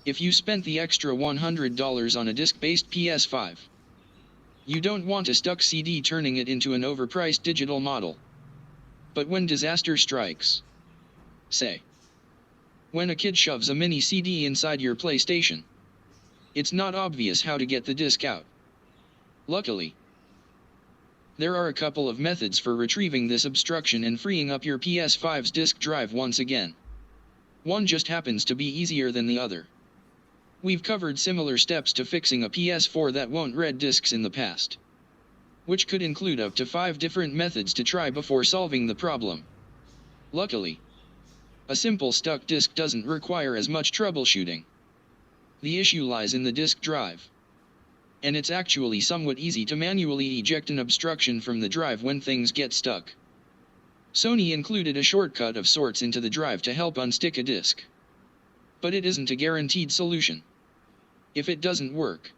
If you spent the extra $100 on a disc-based PS5, you don't want a stuck CD turning it into an overpriced digital model. But when disaster strikes, say, when a kid shoves a mini CD inside your PlayStation, it's not obvious how to get the disc out. Luckily, there are a couple of methods for retrieving this obstruction and freeing up your PS5's disk drive once again. One just happens to be easier than the other. We've covered similar steps to fixing a PS4 that won't read discs in the past, which could include up to 5 different methods to try before solving the problem. Luckily, a simple stuck disk doesn't require as much troubleshooting. The issue lies in the disk drive, and it's actually somewhat easy to manually eject an obstruction from the drive when things get stuck. Sony included a shortcut of sorts into the drive to help unstick a disk, but it isn't a guaranteed solution. If it doesn't work,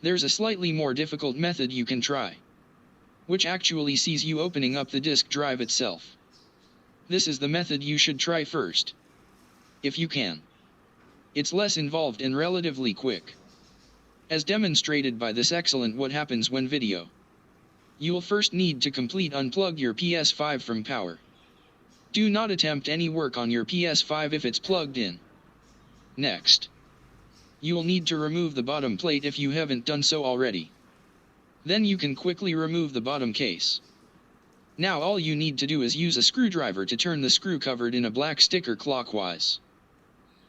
there's a slightly more difficult method you can try, which actually sees you opening up the disk drive itself. This is the method you should try first, if you can. It's less involved and relatively quick, as demonstrated by this excellent what happens when video. You'll first need to unplug your PS5 from power. Do not attempt any work on your PS5 if it's plugged in. Next, you'll need to remove the bottom plate if you haven't done so already. Then you can quickly remove the bottom case. Now all you need to do is use a screwdriver to turn the screw covered in a black sticker clockwise,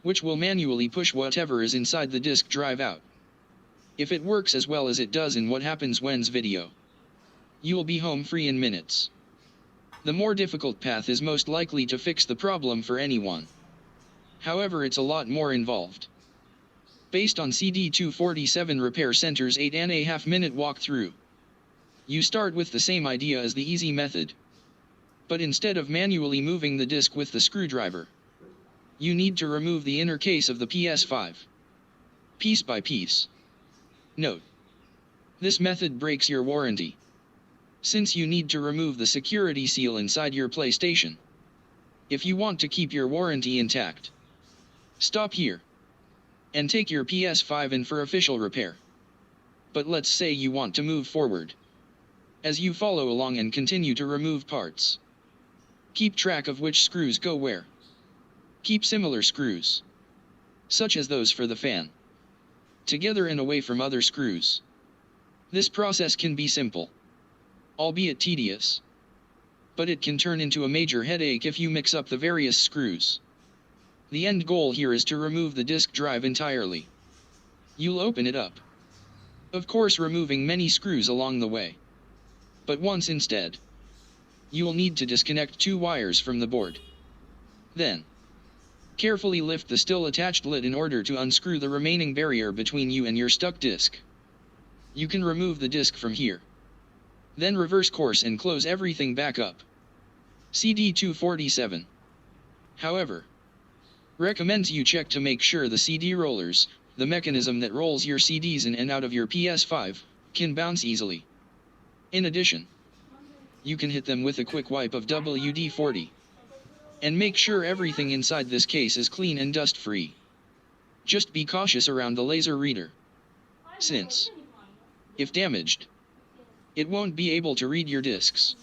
which will manually push whatever is inside the disk drive out. If it works as well as it does in What Happens When's video, you'll be home free in minutes. The more difficult path is most likely to fix the problem for anyone. However, it's a lot more involved. Based on CD247 Repair Center's 8.5-minute walkthrough, you start with the same idea as the easy method, but instead of manually moving the disk with the screwdriver, you need to remove the inner case of the PS5, piece by piece. Note: this method breaks your warranty, since you need to remove the security seal inside your PlayStation. If you want to keep your warranty intact, stop here and take your PS5 in for official repair. But let's say you want to move forward. As you follow along and continue to remove parts, keep track of which screws go where. Keep similar screws, such as those for the fan, together and away from other screws. This process can be simple, albeit tedious, but it can turn into a major headache if you mix up the various screws. The end goal here is to remove the disk drive entirely. You'll open it up, of course removing many screws along the way. But once instead, you'll need to disconnect 2 wires from the board. Then, carefully lift the still attached lid in order to unscrew the remaining barrier between you and your stuck disk. You can remove the disk from here. Then reverse course and close everything back up. CD247, however, recommends you check to make sure the CD rollers, the mechanism that rolls your CDs in and out of your PS5, can bounce easily. In addition, you can hit them with a quick wipe of WD-40. And make sure everything inside this case is clean and dust-free. Just be cautious around the laser reader, since, if damaged, it won't be able to read your discs.